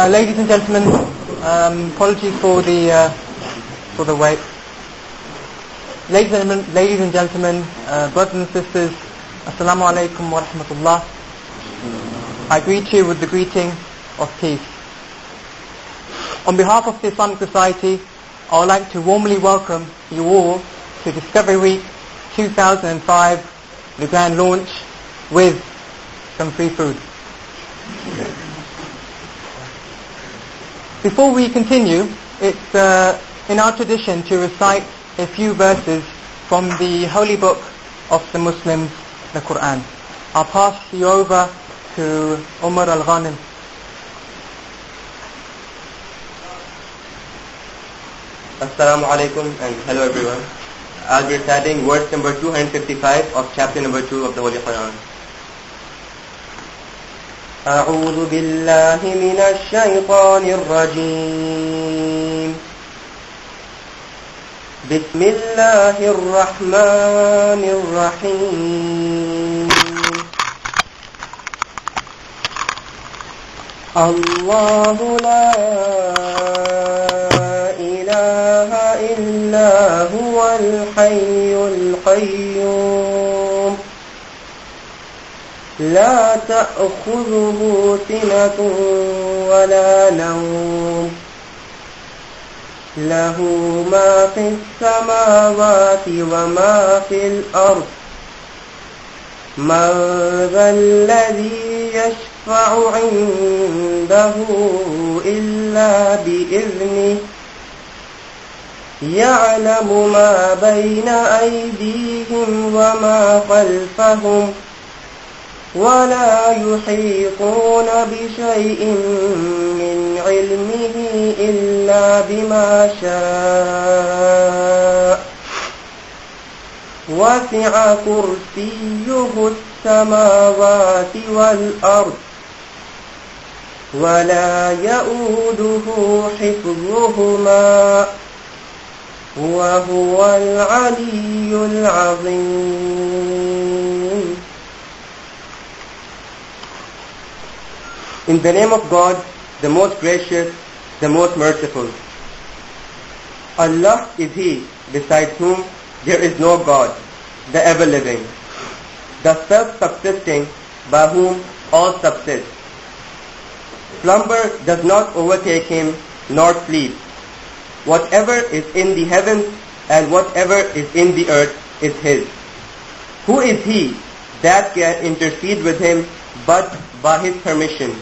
Ladies and gentlemen, apologies for the wait. Ladies and gentlemen, brothers and sisters, Assalamu alaikum wa rahmatullah. I greet you with the greeting of peace. On behalf of the Islamic Society, I would like to warmly welcome you all to Discovery Week 2005, the grand launch, with some free food. Before we continue, it's in our tradition to recite a few verses from the holy book of the Muslims, the Quran. I'll pass you over to Umar al-Ghanim. Assalamu alaikum and hello everyone. I'll be reciting verse number 255 of chapter number 2 of the Holy Quran. أعوذ بالله من الشيطان الرجيم. بسم الله الرحمن الرحيم. الله لا إله إلا هو الحي القيوم لا تأخذه سنة ولا نوم له ما في السماوات وما في الأرض من ذا الذي يشفع عنده إلا بإذنه يعلم ما بين أيديهم وما خلفهم ولا يحيطون بشيء من علمه إلا بما شاء وسع كرسيه السماوات والأرض ولا يؤوده حفظهما وهو العلي العظيم. In the name of God, the most gracious, the most merciful. Allah is He, besides whom there is no God, the ever-living, the self-subsisting, by whom all subsist. Slumber does not overtake Him, nor sleep. Whatever is in the heavens and whatever is in the earth is His. Who is He that can intercede with Him but by His permission?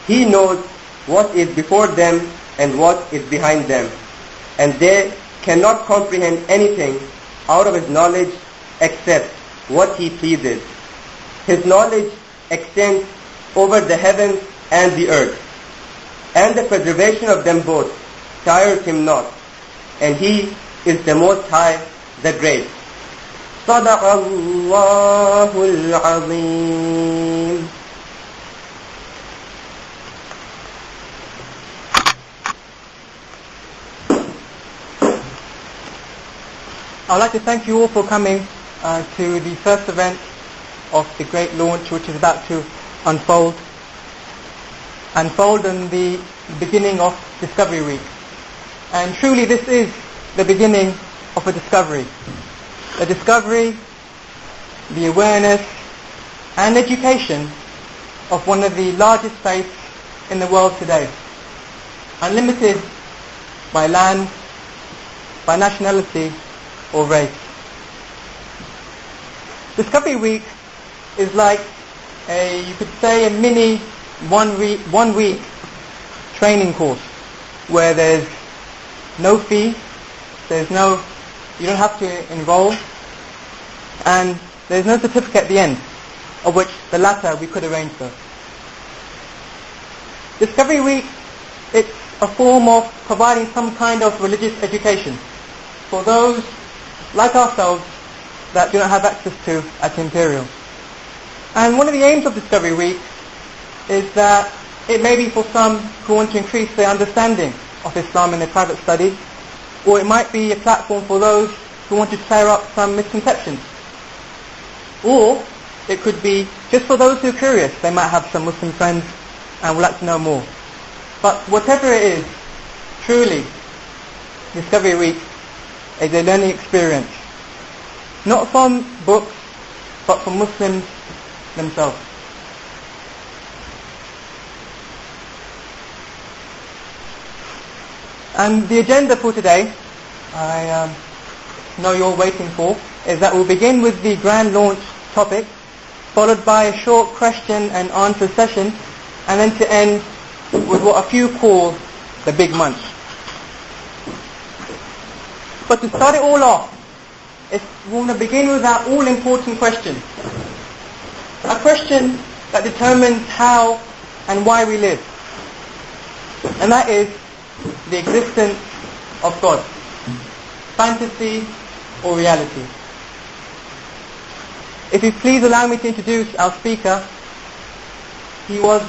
He knows what is before them and what is behind them, and they cannot comprehend anything out of His knowledge except what He pleases. His knowledge extends over the heavens and the earth, and the preservation of them both tires Him not, and He is the Most High, the Great. صدق الله العظيم. I'd like to thank you all for coming to the first event of the great launch, which is about to unfold in the beginning of Discovery Week. And truly this is the beginning of a discovery. A discovery, the awareness and education of one of the largest faiths in the world today. Unlimited by land, by nationality or race. Discovery Week is like you could say a mini one week training course where there's no fee, you don't have to enroll, and there's no certificate at the end, of which the latter we could arrange for. Discovery Week, it's a form of providing some kind of religious education for those like ourselves that do not have access to at Imperial. And one of the aims of Discovery Week is that it may be for some who want to increase their understanding of Islam in their private study, or it might be a platform for those who want to clear up some misconceptions. Or it could be just for those who are curious. They might have some Muslim friends and would like to know more. But whatever it is, truly, Discovery Week is a learning experience. Not from books, but from Muslims themselves. And the agenda for today, I know you're waiting for, is that we'll begin with the grand launch topic, followed by a short question and answer session, and then to end with what a few call the big munch. But to start it all off, we want to begin with our all-important question. A question that determines how and why we live. And that is the existence of God. Fantasy or reality. If you please allow me to introduce our speaker. He was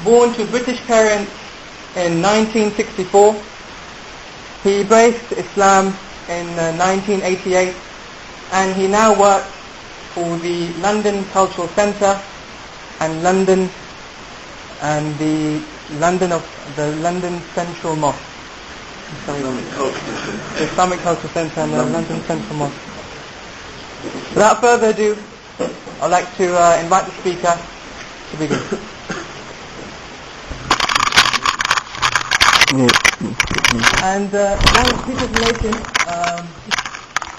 born to British parents in 1964. He embraced Islam in 1988, and he now works for the London Cultural Centre and the London Central Mosque. The Islamic Cultural Centre and the London Central Mosque. Without further ado, I'd like to invite the speaker to begin. And one piece of relation,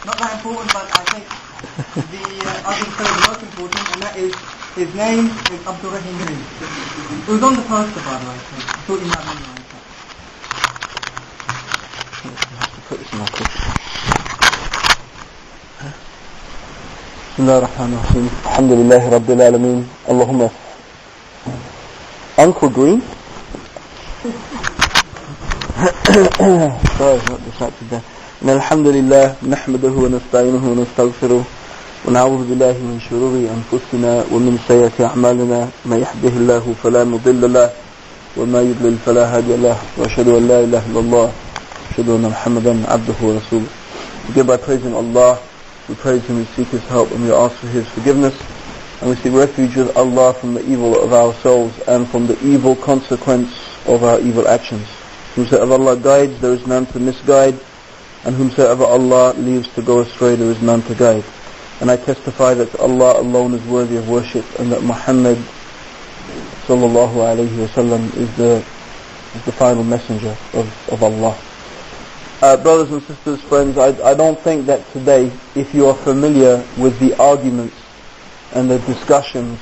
not that important, but I think the other thing is most important, and that is his name is Abdul Rahim Green. It was on the poster, by the way, so I thought you might memorize that. بسم الله الرحمن الرحيم الحمد لله رب العالمين اللهم Uncle Green sorry not distracted there إن الحمد لله نحمده ونستعينه ونستغفره ونعوذ بالله من شرور أنفسنا ومن سيئات أعمالنا ما يهده الله فلا مضل له وما يضلل فلا هادي له وأشهد أن لا إله إلا الله وأشهد أن محمدا عبده ورسوله. We give our praise in Allah. We praise Him, we seek His help, and we ask for His forgiveness. And we seek refuge with Allah from the evil of ourselves and from the evil consequence of our evil actions. Whomsoever Allah guides, there is none to misguide. And whomsoever Allah leaves to go astray, there is none to guide. And I testify that Allah alone is worthy of worship, and that Muhammad sallallahu alayhi wa sallam is the final messenger of Allah. Brothers and sisters, friends, I don't think that today, if you are familiar with the arguments and the discussions,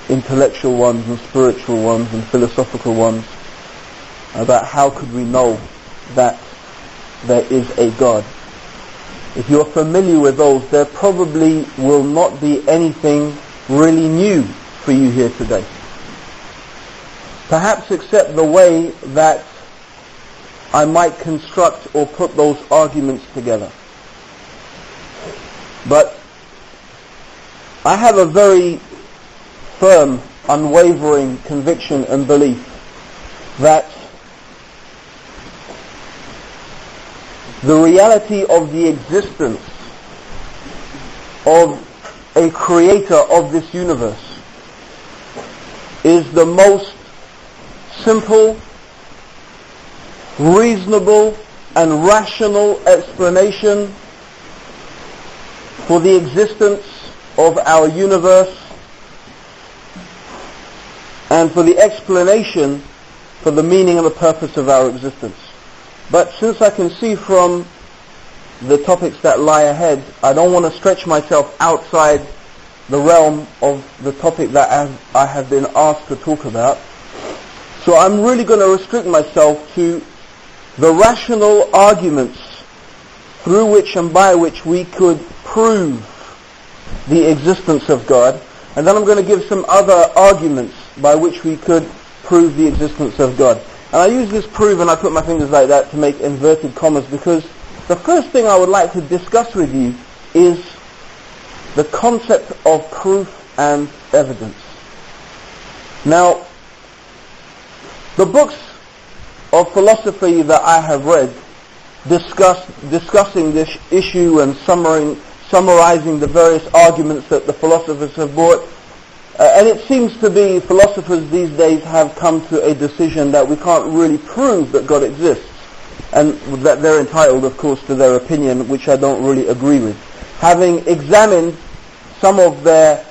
intellectual ones and spiritual ones and philosophical ones, about how could we know that there is a God. If you are familiar with those, there probably will not be anything really new for you here today. Perhaps except the way that I might construct or put those arguments together. But I have a very firm, unwavering conviction and belief that the reality of the existence of a creator of this universe is the most simple, reasonable and rational explanation for the existence of our universe and for the explanation for the meaning and the purpose of our existence. But since I can see from the topics that lie ahead, I don't want to stretch myself outside the realm of the topic that I have been asked to talk about. So I'm really going to restrict myself to the rational arguments through which and by which we could prove the existence of God, and then I'm going to give some other arguments by which we could prove the existence of God. And I use this prove, and I put my fingers like that to make inverted commas, because the first thing I would like to discuss with you is the concept of proof and evidence. Now, the books of philosophy that I have read discussing this issue and summarizing the various arguments that the philosophers have brought And it seems to be philosophers these days have come to a decision that we can't really prove that God exists. And that they're entitled, of course, to their opinion, which I don't really agree with. Having examined some of their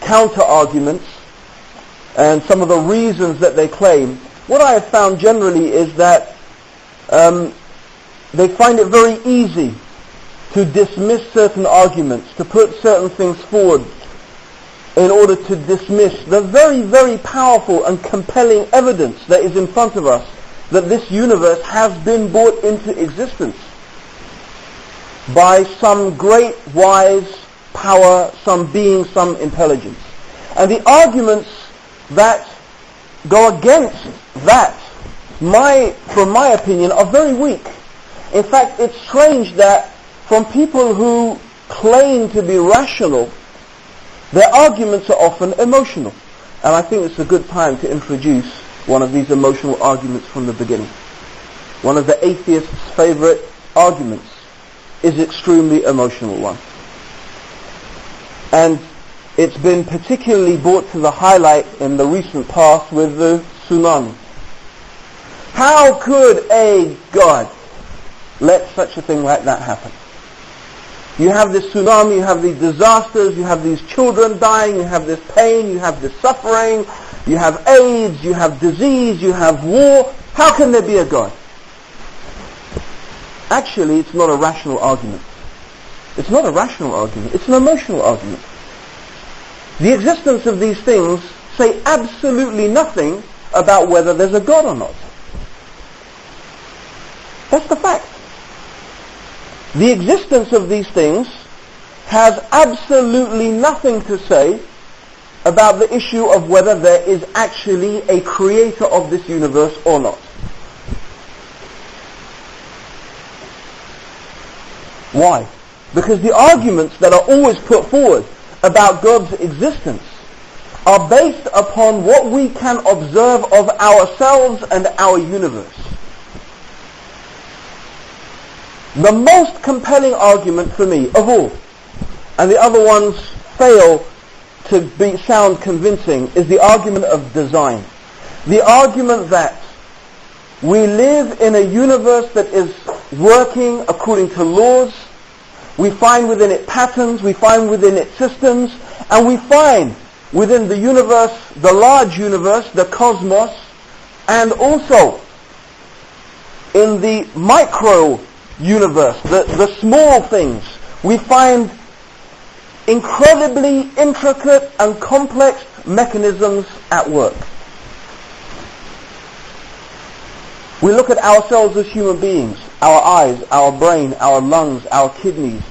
counter-arguments and some of the reasons that they claim, what I have found generally is that they find it very easy to dismiss certain arguments, to put certain things forward in order to dismiss the very, very powerful and compelling evidence that is in front of us that this universe has been brought into existence by some great wise power, some being, some intelligence. And the arguments that go against that, from my opinion, are very weak. In fact, it's strange that from people who claim to be rational, their arguments are often emotional. And I think it's a good time to introduce one of these emotional arguments from the beginning. One of the atheist's favorite arguments is extremely emotional one. And it's been particularly brought to the highlight in the recent past with the tsunami. How could a God let such a thing like that happen? You have this tsunami, you have these disasters, you have these children dying, you have this pain, you have this suffering, you have AIDS, you have disease, you have war. How can there be a God? Actually, it's not a rational argument. It's not a rational argument. It's an emotional argument. The existence of these things say absolutely nothing about whether there's a God or not. That's the fact. The existence of these things has absolutely nothing to say about the issue of whether there is actually a creator of this universe or not. Why? Because the arguments that are always put forward about God's existence are based upon what we can observe of ourselves and our universe. The most compelling argument for me of all, and the other ones fail to sound convincing, is the argument of design. The argument that we live in a universe that is working according to laws. We find within it patterns, we find within it systems, and we find within the universe, the large universe, the cosmos, and also in the micro universe, the small things, we find incredibly intricate and complex mechanisms at work. We look at ourselves as human beings, our eyes, our brain, our lungs, our kidneys.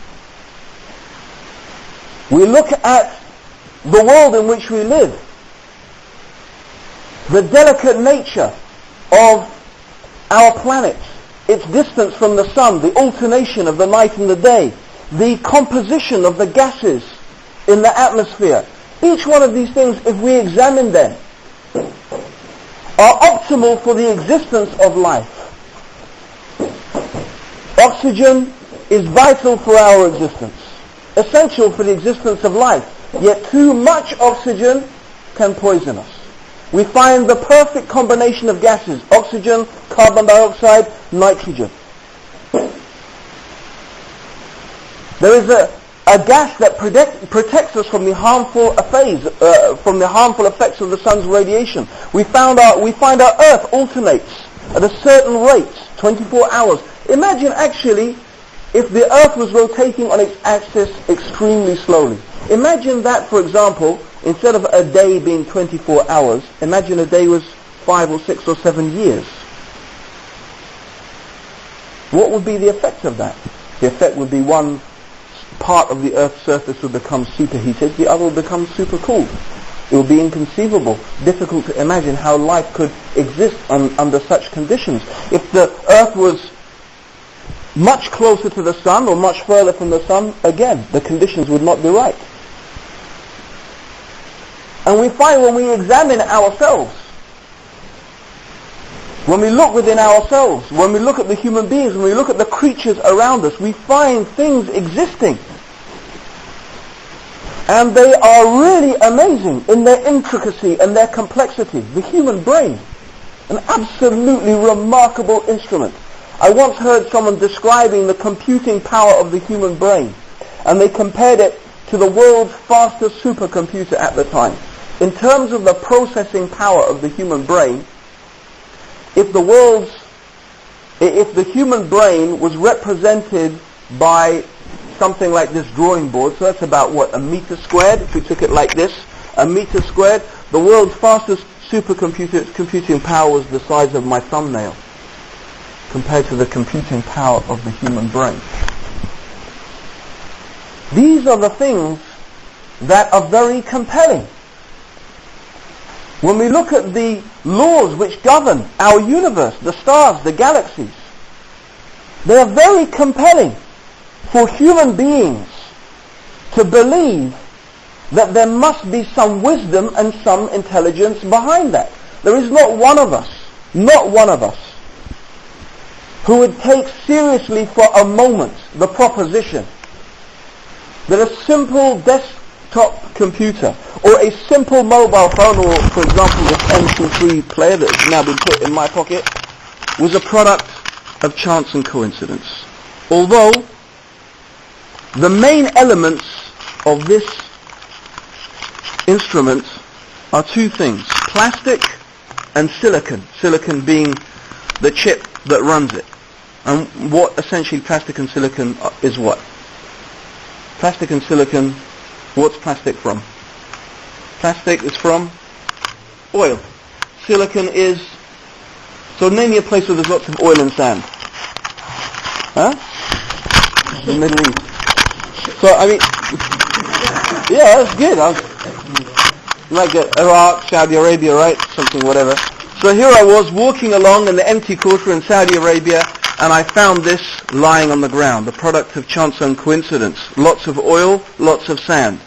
We look at the world in which we live, the delicate nature of our planet, its distance from the sun, the alternation of the night and the day, the composition of the gases in the atmosphere. Each one of these things, if we examine them, are optimal for the existence of life. Oxygen is vital for our existence, essential for the existence of life. Yet too much oxygen can poison us. We find the perfect combination of gases: oxygen, carbon dioxide, nitrogen. There is a gas that protects us from the harmful effects of the sun's radiation. We find our Earth alternates at a certain rate, 24 hours. Imagine actually if the Earth was rotating on its axis extremely slowly. Imagine that, for example, instead of a day being 24 hours, imagine a day was 5 or 6 or 7 years. What would be the effect of that? The effect would be one part of the Earth's surface would become superheated, the other would become super cooled. It would be inconceivable, difficult to imagine how life could exist under such conditions. If the Earth was much closer to the sun or much further from the sun, again, the conditions would not be right. And we find when we examine ourselves, when we look within ourselves, when we look at the human beings, when we look at the creatures around us, we find things existing And they are really amazing in their intricacy and their complexity. The human brain, an absolutely remarkable instrument. I once heard someone describing the computing power of the human brain, and they compared it to the world's fastest supercomputer at the time. In terms of the processing power of the human brain, if the human brain was represented by something like this drawing board, so that's about what, a meter squared, if we took it like this, a meter squared, the world's fastest supercomputer computing power was the size of my thumbnail compared to the computing power of the human brain. These are the things that are very compelling. When we look at the laws which govern our universe, the stars, the galaxies, they are very compelling for human beings to believe that there must be some wisdom and some intelligence behind that. There is not one of us, who would take seriously for a moment the proposition that a simple desktop computer or a simple mobile phone, or for example this MP3 player that has now been put in my pocket, was a product of chance and coincidence. Although the main elements of this instrument are two things: plastic and silicon. Silicon being the chip that runs it. And what essentially plastic and silicon is what? Plastic and silicon, what's plastic from? Plastic is from oil. Silicon is, so name me a place where there's lots of oil and sand. Huh? The Middle East. So I mean, yeah, that's good. Like Iraq, Saudi Arabia, right? Something, whatever. So here I was walking along in the empty quarter in Saudi Arabia, and I found this lying on the ground, the product of chance and coincidence. Lots of oil, lots of sand.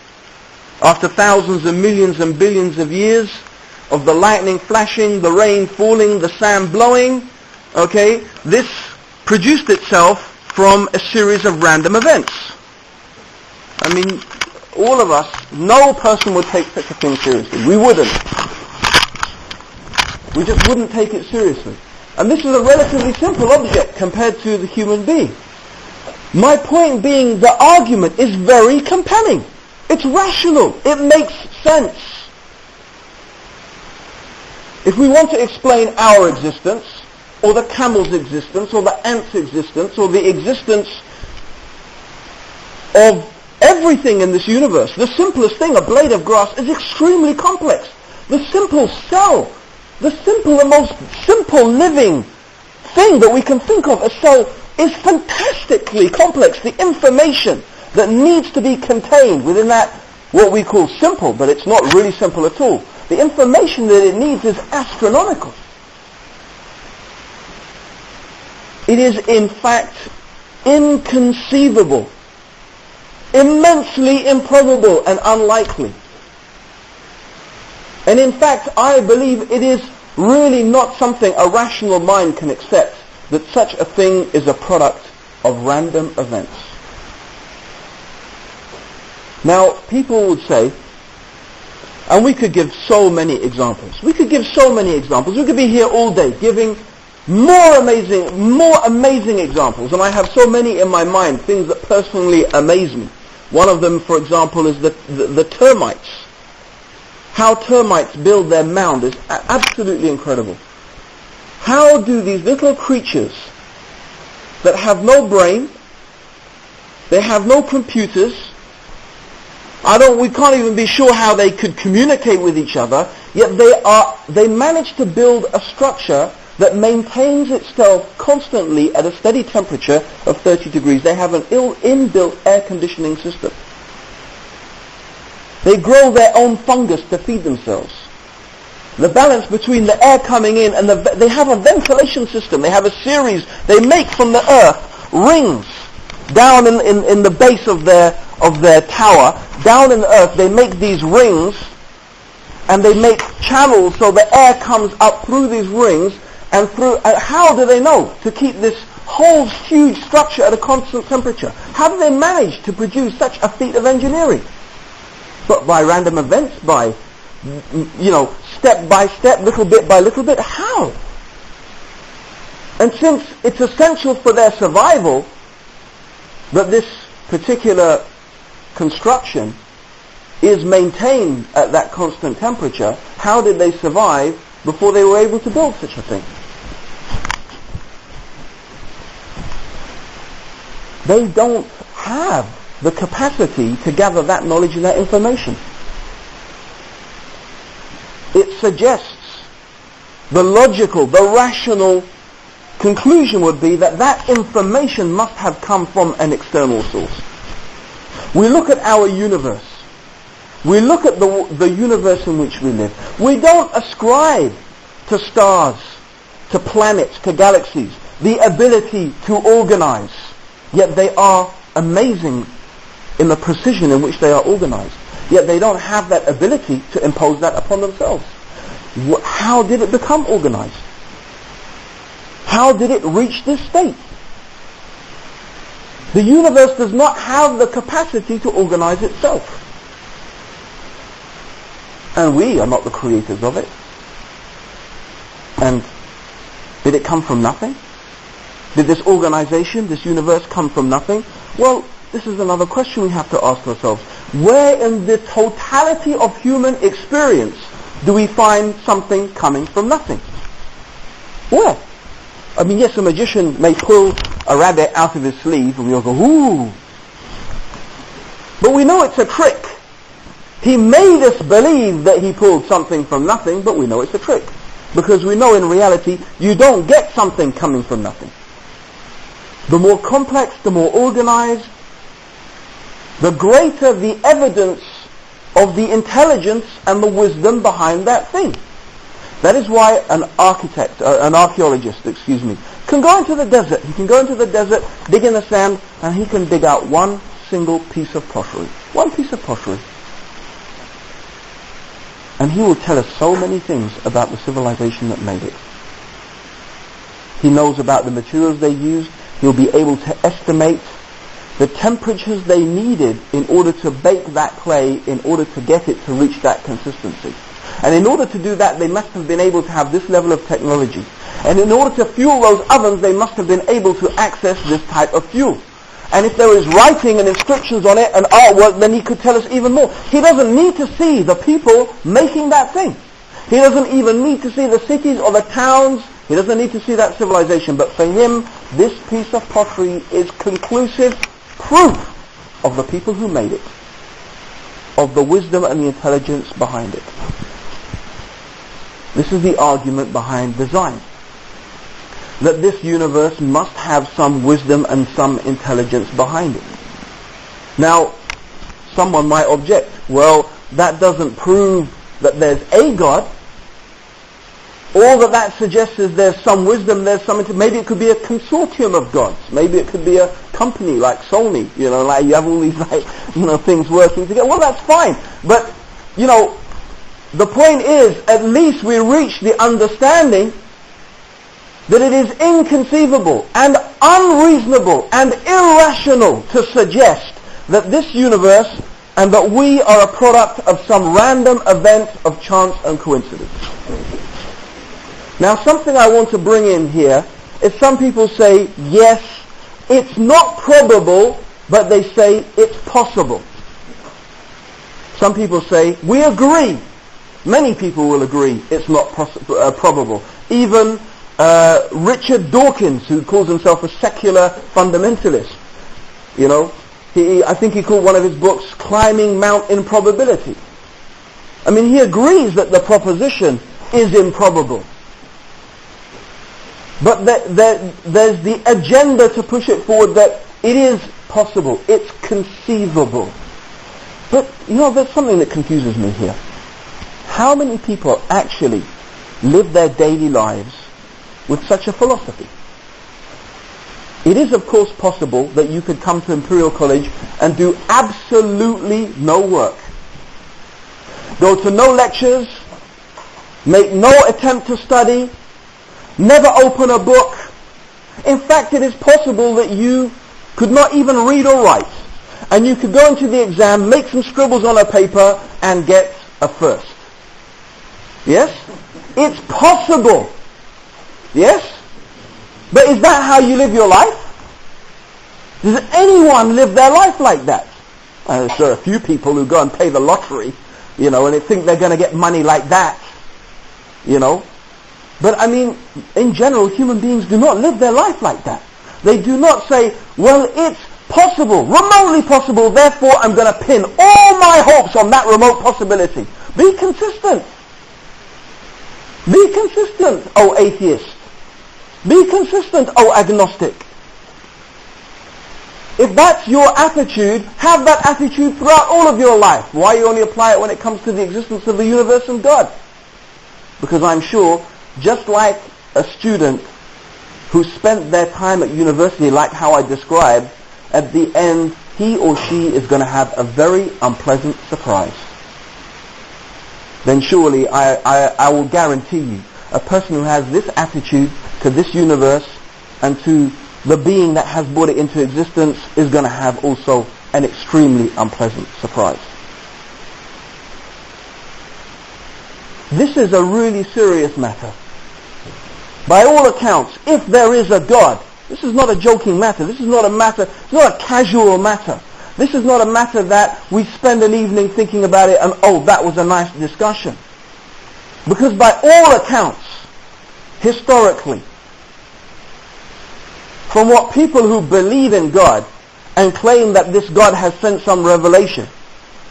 After thousands and millions and billions of years of the lightning flashing, the rain falling, the sand blowing, okay, this produced itself from a series of random events. I mean, all of us, no person would take such a thing seriously. We wouldn't. We just wouldn't take it seriously. And this is a relatively simple object compared to the human being. My point being, the argument is very compelling. It's rational. It makes sense. If we want to explain our existence, or the camel's existence, or the ant's existence, or the existence of everything in this universe, the simplest thing, a blade of grass, is extremely complex. The simple cell, the most simple living thing that we can think of, a cell, is fantastically complex. The information that needs to be contained within that, what we call simple, but it's not really simple at all. The information that it needs is astronomical. It is in fact inconceivable, immensely improbable and unlikely. And in fact, I believe it is really not something a rational mind can accept, that such a thing is a product of random events. Now, people would say, and we could give so many examples. We could be here all day giving more amazing examples. And I have so many in my mind, things that personally amaze me. One of them, for example, is the termites. How termites build their mound is absolutely incredible. How do these little creatures that have no brain, they have no computers, we can't even be sure how they could communicate with each other, yet they manage to build a structure that maintains itself constantly at a steady temperature of 30 degrees. They have an inbuilt air conditioning system. They grow their own fungus to feed themselves. The balance between the air coming in and they have a ventilation system. They have a series. They make from the earth rings down in the base of their tower. Down in the earth, they make these rings, and they make channels so the air comes up through these rings and through. How do they know to keep this whole huge structure at a constant temperature? How do they manage to produce such a feat of engineering? but by random events, by, step by step, little bit by little bit. How? And since it's essential for their survival that this particular construction is maintained at that constant temperature, how did they survive before they were able to build such a thing? They don't have the capacity to gather that knowledge and that information. It suggests the logical, the rational conclusion would be that that information must have come from an external source. We look at our universe. We look at the universe in which we live. We don't ascribe to stars, to planets, to galaxies, the ability to organize. Yet they are amazing in the precision in which they are organized. Yet they don't have that ability to impose that upon themselves. How did it become organized? How did it reach this state? The universe does not have the capacity to organize itself. And we are not the creators of it. And did it come from nothing? Did this organization, this universe come from nothing? Well, this is another question we have to ask ourselves. Where in the totality of human experience do we find something coming from nothing? Where? I mean, yes, a magician may pull a rabbit out of his sleeve and we all go, ooh. But we know it's a trick. He made us believe that he pulled something from nothing, but we know it's a trick. Because we know in reality, you don't get something coming from nothing. The more complex, the more organized, the greater the evidence of the intelligence and the wisdom behind that thing. That is why an archaeologist, can go into the desert. He can go into the desert, dig in the sand, and he can dig out one single piece of pottery. One piece of pottery. And he will tell us so many things about the civilization that made it. He knows about the materials they used. He'll be able to estimate the temperatures they needed in order to bake that clay, in order to get it to reach that consistency. And in order to do that, they must have been able to have this level of technology. And in order to fuel those ovens, they must have been able to access this type of fuel. And if there is writing and inscriptions on it and artwork, then he could tell us even more. He doesn't need to see the people making that thing. He doesn't even need to see the cities or the towns. He doesn't need to see that civilization. But for him, this piece of pottery is conclusive proof of the people who made it, of the wisdom and the intelligence behind it. This is the argument behind design. That this universe must have some wisdom and some intelligence behind it. Now, someone might object, well, that doesn't prove that there's a God. All that suggests is there's some wisdom, there's some, maybe it could be a consortium of gods. Maybe it could be a company like Sony, like you have all these things working together. Well, that's fine. But, the point is, at least we reach the understanding that it is inconceivable and unreasonable and irrational to suggest that this universe and that we are a product of some random event of chance and coincidence. Now, something I want to bring in here is some people say, yes, it's not probable, but they say it's possible. Some people say, we agree. Many people will agree it's not probable. Even Richard Dawkins, who calls himself a secular fundamentalist, I think he called one of his books Climbing Mount Improbability. I mean, he agrees that the proposition is improbable. But there's the agenda to push it forward that it is possible, it's conceivable. But, there's something that confuses me here. How many people actually live their daily lives with such a philosophy? It is of course possible that you could come to Imperial College and do absolutely no work. Go to no lectures, make no attempt to study, never open a book. In fact, it is possible that you could not even read or write. and you could go into the exam, make some scribbles on a paper, and get a first. Yes? It's possible. Yes? But is that how you live your life? Does anyone live their life like that? There are a few people who go and pay the lottery, and they think they're going to get money like that, But I mean, in general, human beings do not live their life like that. They do not say, well, it's possible, remotely possible, therefore I'm going to pin all my hopes on that remote possibility. Be consistent. Be consistent, O atheist. Be consistent, O agnostic. If that's your attitude, have that attitude throughout all of your life. Why you only apply it when it comes to the existence of the universe and God? Because I'm sure, just like a student who spent their time at university like how I described, at the end he or she is going to have a very unpleasant surprise. Then surely I will guarantee you, a person who has this attitude to this universe and to the being that has brought it into existence is going to have also an extremely unpleasant surprise. This is a really serious matter. By all accounts, if there is a God, this is not a joking matter. This is not a matter, it's not a casual matter. This is not a matter that we spend an evening thinking about it and, oh, that was a nice discussion. Because by all accounts, historically, from what people who believe in God and claim that this God has sent some revelation,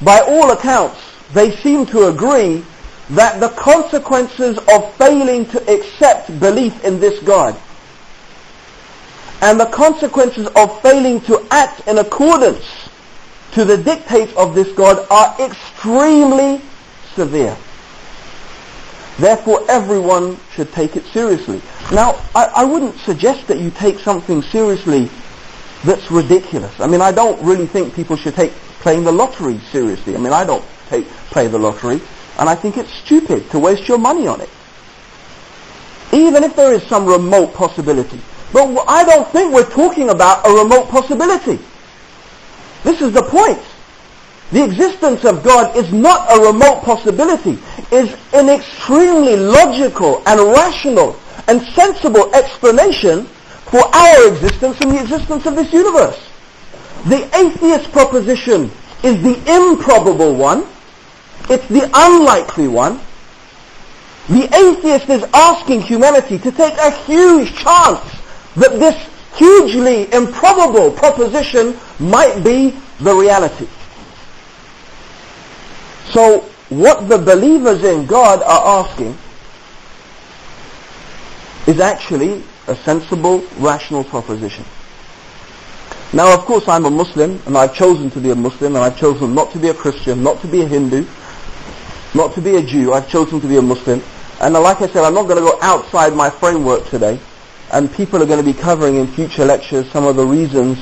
by all accounts, they seem to agree that the consequences of failing to accept belief in this God and the consequences of failing to act in accordance to the dictates of this God are extremely severe. Therefore, everyone should take it seriously. Now, I wouldn't suggest that you take something seriously that's ridiculous. I mean, I don't really think people should take playing the lottery seriously. I mean, I don't play the lottery, and I think it's stupid to waste your money on it. Even if there is some remote possibility. But I don't think we're talking about a remote possibility. This is the point. The existence of God is not a remote possibility. It's an extremely logical and rational and sensible explanation for our existence and the existence of this universe. The atheist proposition is the improbable one. It's the unlikely one. The atheist is asking humanity to take a huge chance that this hugely improbable proposition might be the reality. So what the believers in God are asking is actually a sensible, rational proposition. Now, of course, I'm a Muslim, and I've chosen to be a Muslim, and I've chosen not to be a Christian, not to be a Hindu, not to be a Jew. I've chosen to be a Muslim. And like I said, I'm not going to go outside my framework today, and people are going to be covering in future lectures some of the reasons,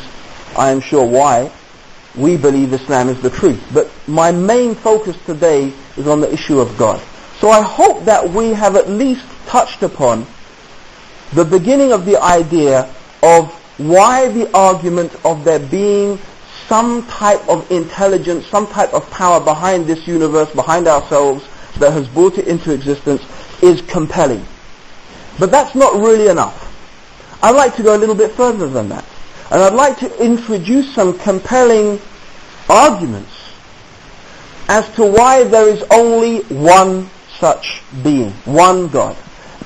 I am sure, why we believe Islam is the truth. But my main focus today is on the issue of God. So I hope that we have at least touched upon the beginning of the idea of why the argument of there being some type of intelligence, some type of power behind this universe, behind ourselves, that has brought it into existence is compelling. But that's not really enough. I'd like to go a little bit further than that. And I'd like to introduce some compelling arguments as to why there is only one such being, one God.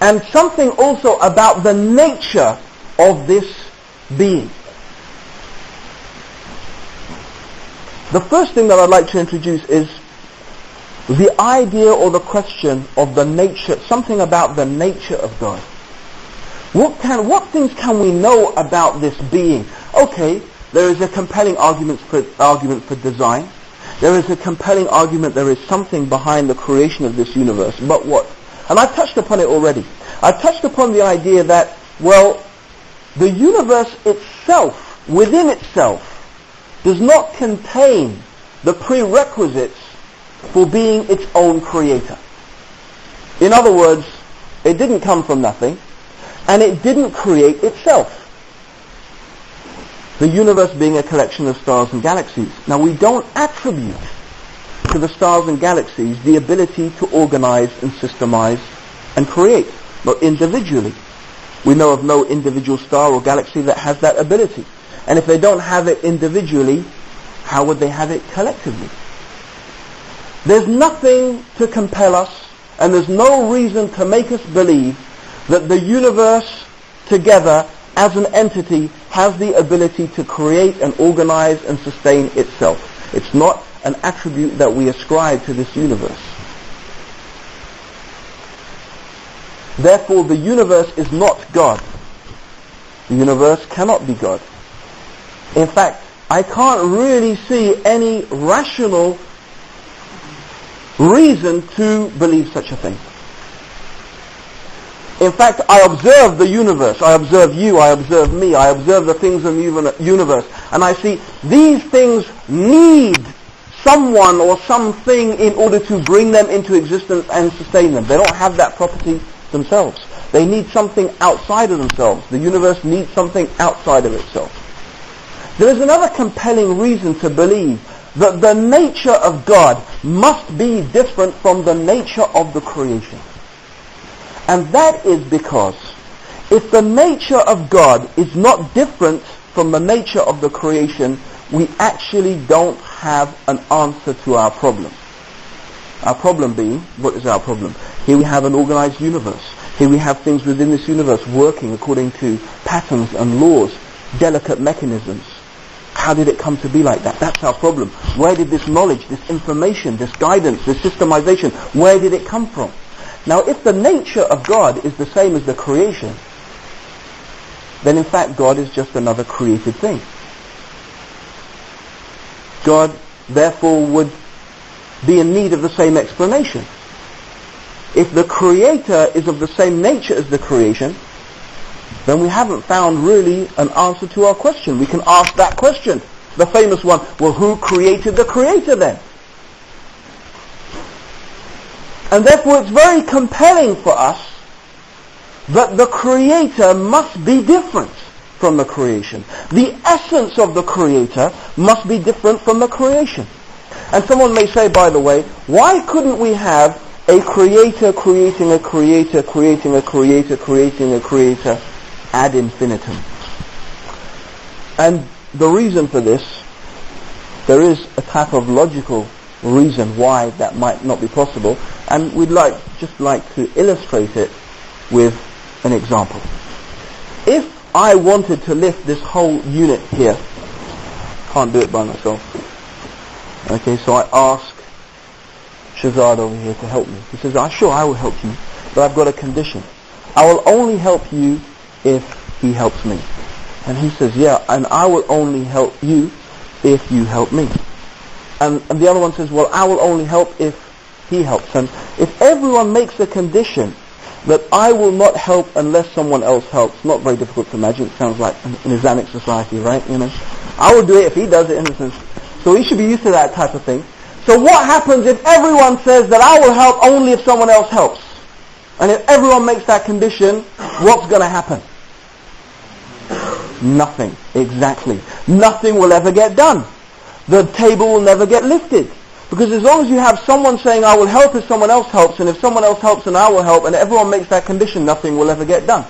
And something also about the nature of this being. The first thing that I'd like to introduce is the idea or the question of the nature, something about the nature of God. What things can we know about this being? Okay, there is a compelling argument for design. There is a compelling argument there is something behind the creation of this universe. But what? And I've touched upon it already. I've touched upon the idea that, well, the universe itself, within itself, does not contain the prerequisites for being its own creator. In other words, it didn't come from nothing, and it didn't create itself. The universe being a collection of stars and galaxies. Now we don't attribute to the stars and galaxies the ability to organize and systemize and create, but individually. We know of no individual star or galaxy that has that ability. And if they don't have it individually, how would they have it collectively? There's nothing to compel us, and there's no reason to make us believe that the universe together as an entity has the ability to create and organize and sustain itself. It's not an attribute that we ascribe to this universe. Therefore, the universe is not God. The universe cannot be God. In fact, I can't really see any rational reason to believe such a thing. In fact, I observe the universe, I observe you, I observe me, I observe the things in the universe, and I see these things need someone or something in order to bring them into existence and sustain them. They don't have that property themselves. They need something outside of themselves. The universe needs something outside of itself. There is another compelling reason to believe that the nature of God must be different from the nature of the creation. And that is because if the nature of God is not different from the nature of the creation, we actually don't have an answer to our problem. Our problem being, what is our problem? Here we have an organized universe. Here we have things within this universe working according to patterns and laws, delicate mechanisms. How did it come to be like that? That's our problem. Where did this knowledge, this information, this guidance, this systemization, where did it come from? Now, if the nature of God is the same as the creation, then in fact God is just another created thing. God, therefore, would be in need of the same explanation. If the creator is of the same nature as the creation, then we haven't found really an answer to our question. We can ask that question, the famous one, well, who created the creator then? And therefore it's very compelling for us that the creator must be different from the creation. The essence of the creator must be different from the creation. And someone may say, by the way, why couldn't we have a creator creating a creator, creating a creator, creating a creator ad infinitum? And the reason for this, there is a type of logical reason why that might not be possible, and we'd just like to illustrate it with an example. If I wanted to lift this whole unit here, can't do it by myself. Okay, so I ask Shazad over here to help me. He says, sure, I will help you, but I've got a condition. I will only help you if he helps me. And he says, yeah, and I will only help you if you help me. And the other one says, well, I will only help if he helps. And if everyone makes a condition that I will not help unless someone else helps, not very difficult to imagine. It sounds like an Islamic society, right? You know, I will do it if he does it, in a sense. So we should be used to that type of thing. So what happens if everyone says that I will help only if someone else helps? And if everyone makes that condition, what's going to happen? Nothing. Exactly. Nothing will ever get done. The table will never get lifted. Because as long as you have someone saying, I will help if someone else helps, and if someone else helps, then I will help, and everyone makes that condition, nothing will ever get done.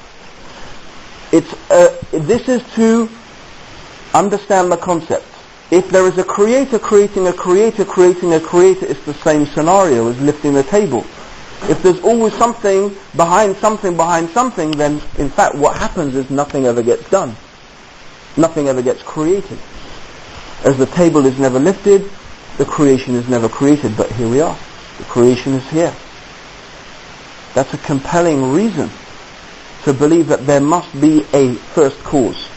This is to understand the concept. If there is a creator creating a creator creating a creator, it's the same scenario as lifting the table. If there's always something behind something, then in fact what happens is nothing ever gets done. Nothing ever gets created. As the table is never lifted, the creation is never created, but here we are. The creation is here. That's a compelling reason to believe that there must be a first cause,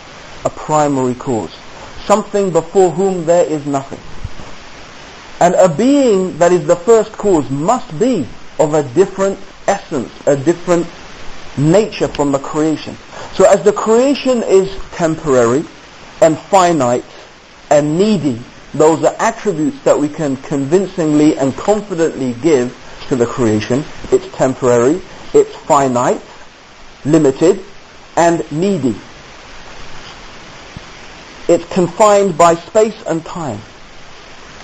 a primary cause, something before whom there is nothing. And a being that is the first cause must be of a different essence, a different nature from the creation. So as the creation is temporary and finite and needy, those are attributes that we can convincingly and confidently give to the creation. It's temporary, it's finite, limited, and needy. it's confined by space and time.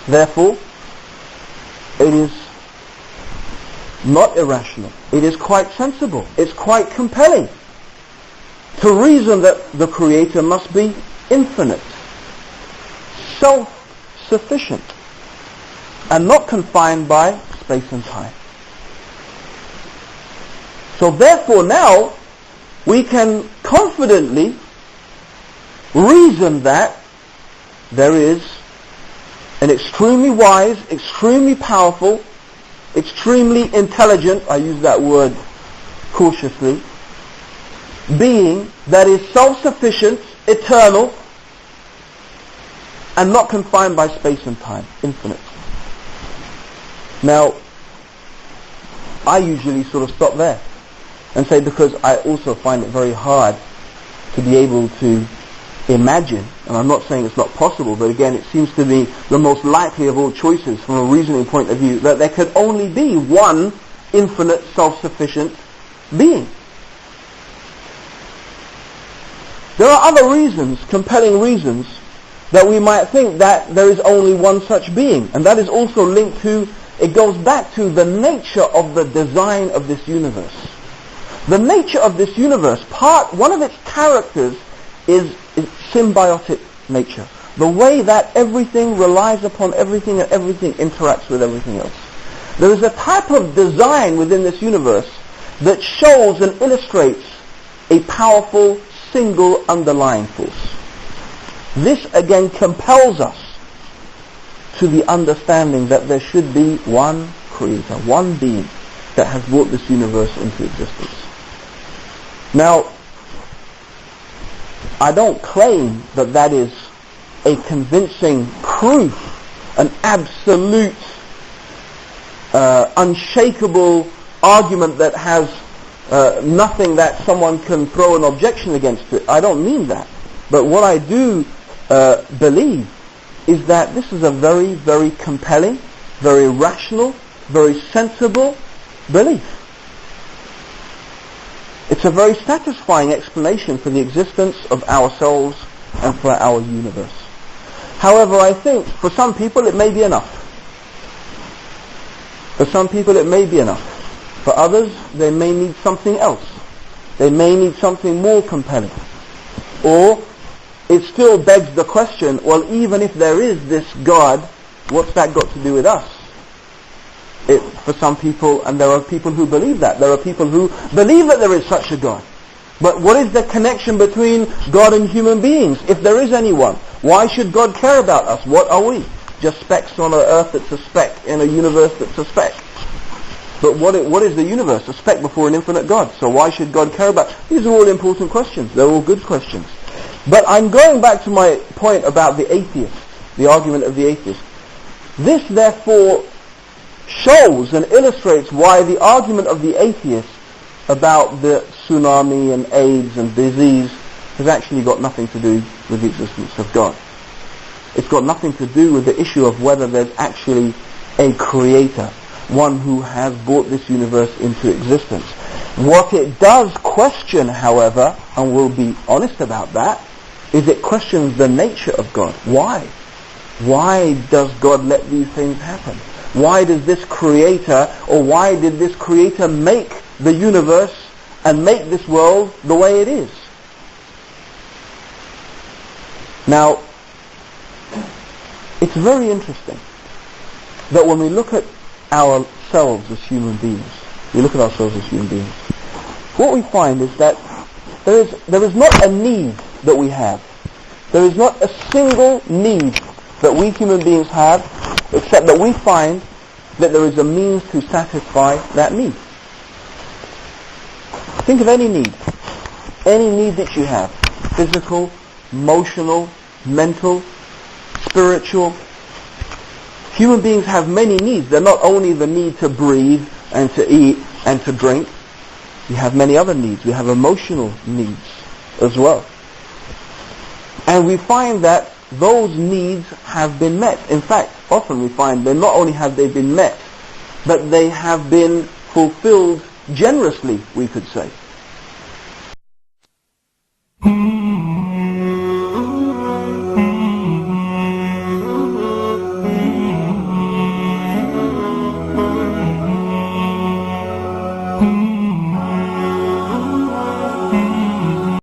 Therefore, it is not irrational. It is quite sensible. It's quite compelling to reason that the Creator must be infinite, self-sufficient, and not confined by space and time. So therefore now we can confidently reason that there is an extremely wise, extremely powerful, extremely intelligent, I use that word cautiously, being that is self-sufficient, eternal, and not confined by space and time, infinite. Now, I usually sort of stop there and say, because I also find it very hard to be able to imagine, and I'm not saying it's not possible, but again, it seems to be the most likely of all choices from a reasoning point of view, that there could only be one infinite, self-sufficient being. There are other reasons, compelling reasons, that we might think that there is only one such being, and that is also linked to, it goes back to the nature of the design of this universe. The nature of this universe, one of its characters is symbiotic nature. The way that everything relies upon everything and everything interacts with everything else. There is a type of design within this universe that shows and illustrates a powerful single underlying force. This again compels us to the understanding that there should be one Creator, one being that has brought this universe into existence. Now, I don't claim that that is a convincing proof, an absolute, unshakable argument that has nothing that someone can throw an objection against it. I don't mean that. But what I do believe is that this is a very, very compelling, very rational, very sensible belief. It's a very satisfying explanation for the existence of ourselves and for our universe. However, I think for some people it may be enough. For some people it may be enough. For others, they may need something else. They may need something more compelling. Or it still begs the question, well, even if there is this God, what's that got to do with us? For some people, and there are people who believe that. There are people who believe that there is such a God. But what is the connection between God and human beings, if there is anyone? Why should God care about us? What are we? Just specks on an earth that's a speck, in a universe that's a speck. But what is the universe? A speck before an infinite God. So why should God care about? These are all important questions. They're all good questions. But I'm going back to my point about the atheist, the argument of the atheist. This, therefore, shows and illustrates why the argument of the atheist about the tsunami and AIDS and disease has actually got nothing to do with the existence of God. It's got nothing to do with the issue of whether there's actually a creator, one who has brought this universe into existence. What it does question, however, and we'll be honest about that, is it questions the nature of God. Why? Why does God let these things happen? Why does this creator, or why did this creator make the universe and make this world the way it is? Now, it's very interesting that when we look at ourselves as human beings, what we find is that there is not a need that we have. There is not a single need that we human beings have, except that we find that there is a means to satisfy that need. Think of any need that you have, physical, emotional, mental, spiritual. Human beings have many needs. They're not only the need to breathe and to eat and to drink. We have many other needs. We have emotional needs as well. And we find that those needs have been met. In fact, often we find that not only have they been met, but they have been fulfilled generously, we could say.